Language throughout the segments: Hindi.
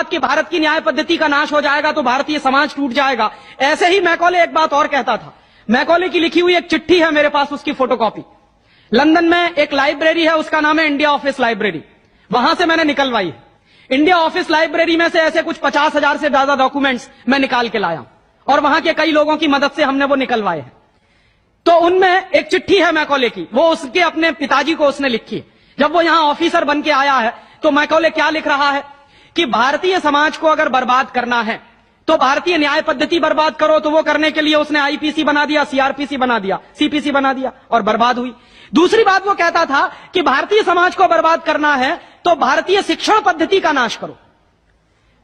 कि भारत की न्याय पद्धति का नाश हो जाएगा तो भारतीय समाज टूट जाएगा। ऐसे ही मैकॉले एक बात और कहता था। मैकॉले की लिखी हुई एक चिट्ठी है मेरे पास, उसकी फोटोकॉपी। लंदन में एक लाइब्रेरी है, उसका नाम है इंडिया ऑफिस लाइब्रेरी। वहां से मैंने निकलवाई है। इंडिया ऑफिस लाइब्रेरी में से ऐसे कुछ 50,000 से ज्यादा डॉक्यूमेंट्स मैं निकाल के लाया और वहां के कई लोगों की मदद से हमने वो निकलवाए हैं। तो उनमें एक चिट्ठी है मैकॉले की, वो उसके अपने पिताजी को उसने लिखी है। जब वो यहां ऑफिसर बन के आया है तो मैकॉले क्या लिख रहा है कि भारतीय समाज को अगर बर्बाद करना है तो भारतीय न्याय पद्धति बर्बाद करो। तो वो करने के लिए उसने आईपीसी बना दिया, सीआरपीसी बना दिया, सीपीसी बना दिया और बर्बाद हुई। दूसरी बात वो कहता था कि भारतीय समाज को बर्बाद करना है तो भारतीय शिक्षण पद्धति का नाश करो।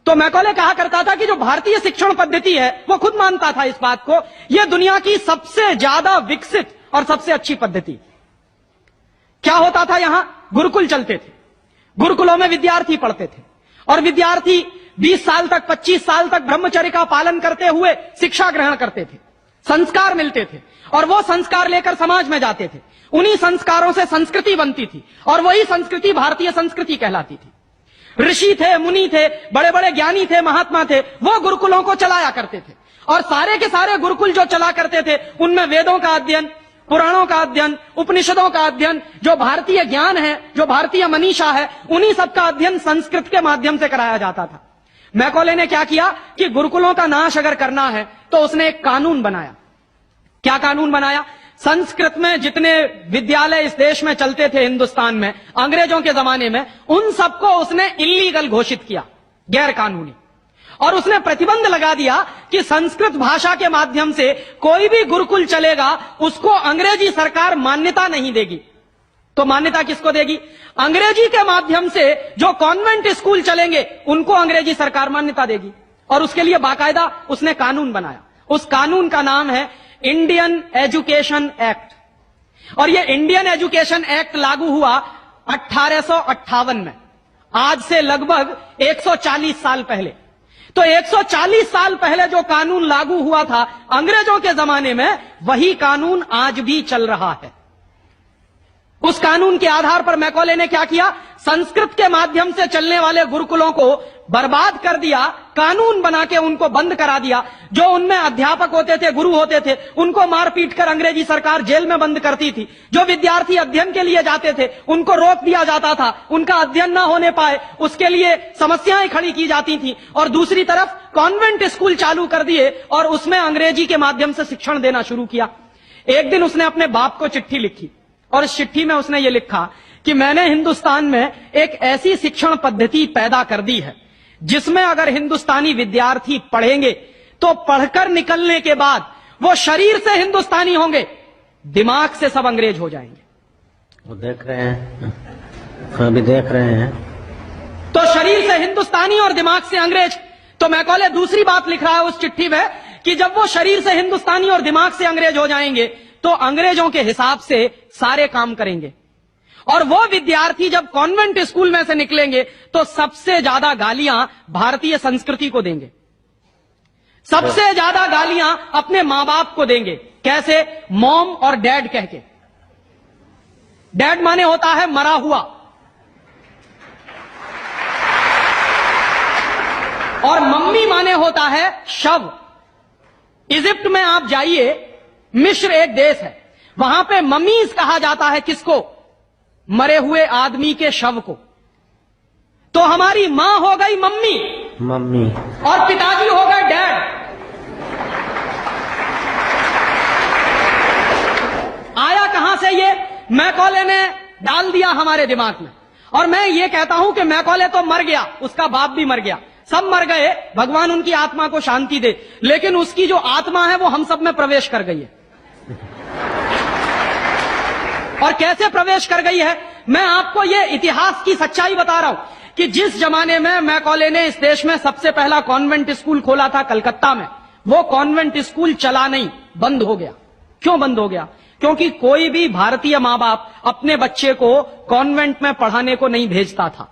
तो मैकॉले कहा करता था कि जो भारतीय शिक्षण पद्धति है, वो खुद मानता था इस बात को, यह दुनिया की सबसे ज्यादा विकसित और सबसे अच्छी पद्धति। क्या होता था, यहां गुरुकुल चलते थे, गुरुकुलों में विद्यार्थी पढ़ते थे और विद्यार्थी 20 साल तक, 25 साल तक ब्रह्मचर्य का पालन करते हुए शिक्षा ग्रहण करते थे, संस्कार मिलते थे और वो संस्कार लेकर समाज में जाते थे। उन्हीं संस्कारों से संस्कृति बनती थी और वही संस्कृति भारतीय संस्कृति कहलाती थी। ऋषि थे, मुनि थे, बड़े बड़े ज्ञानी थे, महात्मा थे, वो गुरुकुलों को चलाया करते थे और सारे के सारे गुरुकुल जो चला करते थे उनमें वेदों का अध्ययन, पुराणों का अध्ययन, उपनिषदों का अध्ययन, जो भारतीय ज्ञान है, जो भारतीय मनीषा है, उन्हीं सबका अध्ययन संस्कृत के माध्यम से कराया जाता था। मैकॉले ने क्या किया कि गुरुकुलों का नाश अगर करना है तो उसने एक कानून बनाया। क्या कानून बनाया? संस्कृत में जितने विद्यालय इस देश में चलते थे, हिंदुस्तान में अंग्रेजों के जमाने में, उन सबको उसने इल्लीगल घोषित किया, गैर कानूनी। और उसने प्रतिबंध लगा दिया कि संस्कृत भाषा के माध्यम से कोई भी गुरुकुल चलेगा उसको अंग्रेजी सरकार मान्यता नहीं देगी। तो मान्यता किसको देगी? अंग्रेजी के माध्यम से जो कॉन्वेंट स्कूल चलेंगे उनको अंग्रेजी सरकार मान्यता देगी। और उसके लिए बाकायदा उसने कानून बनाया। उस कानून का नाम है इंडियन एजुकेशन एक्ट। और यह इंडियन एजुकेशन एक्ट लागू हुआ 1858 में, आज से लगभग 140 साल पहले। तो 140 साल पहले जो कानून लागू हुआ था अंग्रेजों के जमाने में, वही कानून आज भी चल रहा है। उस कानून के आधार पर मैकॉले ने क्या किया? संस्कृत के माध्यम से चलने वाले गुरुकुलों को बर्बाद कर दिया, कानून बना के उनको बंद करा दिया। जो उनमें अध्यापक होते थे, गुरु होते थे, उनको मार पीट कर अंग्रेजी सरकार जेल में बंद करती थी। जो विद्यार्थी अध्ययन के लिए जाते थे उनको रोक दिया जाता था, उनका अध्ययन ना होने पाए उसके लिए समस्याएं खड़ी की जाती थी। और दूसरी तरफ कॉन्वेंट स्कूल चालू कर दिए और उसमें अंग्रेजी के माध्यम से शिक्षण देना शुरू किया। एक दिन उसने अपने बाप को चिट्ठी लिखी और इस चिट्ठी में उसने ये लिखा कि मैंने हिंदुस्तान में एक ऐसी शिक्षण पद्धति पैदा कर दी है जिसमें अगर हिंदुस्तानी विद्यार्थी पढ़ेंगे तो पढ़कर निकलने के बाद वो शरीर से हिंदुस्तानी होंगे, दिमाग से सब अंग्रेज हो जाएंगे। वो देख रहे हैं, अभी देख रहे हैं। तो शरीर से हिंदुस्तानी और दिमाग से अंग्रेज। तो मैकॉले दूसरी बात लिख रहा है उस चिट्ठी में कि जब वो शरीर से हिंदुस्तानी और दिमाग से अंग्रेज हो जाएंगे तो अंग्रेजों के हिसाब से सारे काम करेंगे। और वो विद्यार्थी जब कॉन्वेंट स्कूल में से निकलेंगे तो सबसे ज्यादा गालियां भारतीय संस्कृति को देंगे, सबसे ज्यादा गालियां अपने मां बाप को देंगे। कैसे? मॉम और डैड कह के। डैड माने होता है मरा हुआ और मम्मी माने होता है शव। इजिप्ट में आप जाइए, मिस्र एक देश है, वहां पे ममीज कहा जाता है किसको? मरे हुए आदमी के शव को। तो हमारी मां हो गई मम्मी, मम्मी, और पिताजी हो गए डैड। आया कहां से ये? मैकॉले ने डाल दिया हमारे दिमाग में। और मैं ये कहता हूं कि मैकॉले तो मर गया, उसका बाप भी मर गया, सब मर गए, भगवान उनकी आत्मा को शांति दे, लेकिन उसकी जो आत्मा है वो हम सब में प्रवेश कर गई है। और कैसे प्रवेश कर गई है? मैं आपको ये इतिहास की सच्चाई बता रहा हूं कि जिस जमाने में मैकॉले ने इस देश में सबसे पहला कॉन्वेंट स्कूल खोला था कलकत्ता में, वो कॉन्वेंट स्कूल चला नहीं, बंद हो गया। क्यों बंद हो गया? क्योंकि कोई भी भारतीय मां बाप अपने बच्चे को कॉन्वेंट में पढ़ाने को नहीं भेजता था।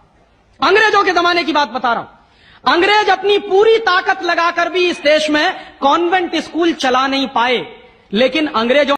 अंग्रेजों के जमाने की बात बता रहा हूं। अंग्रेज अपनी पूरी ताकत लगाकर भी इस देश में कॉन्वेंट स्कूल चला नहीं पाए, लेकिन अंग्रेजों